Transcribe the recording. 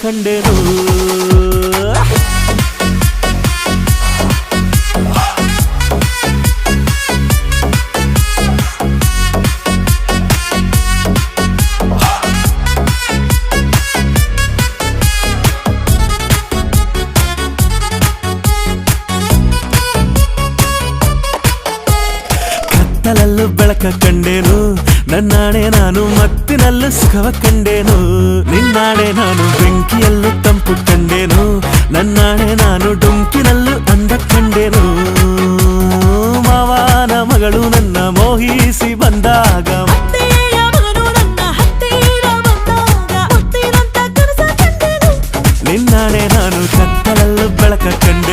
ಕಂಡೆನು ಕತ್ತಲಲ್ಲೂ ಬೆಳಕ ಕಂಡೇನು ನನ್ನಾಣೆ ನಾನು ಮತ್ತಿನಲ್ಲೂ ಸುಖವ ಕಂಡೇನು ನಿನ್ನಾಣೆ ನಾನು ಬೆಂಕಿಯಲ್ಲೂ ತಂಪು ಕಂಡೇನು ನನ್ನಾಣೆ ನಾನು ಡುಂಕಿನಲ್ಲೂ ಅಂದ ಕಂಡೇನು ಮಾವನ ಮಗಳು ನನ್ನ ಮೋಹಿಸಿ ಬಂದಾಗ ನಿನ್ನಾಣೆ ನಾನು ಕತ್ತಲಲ್ಲೂ ಬೆಳಕ ಕಂಡೆ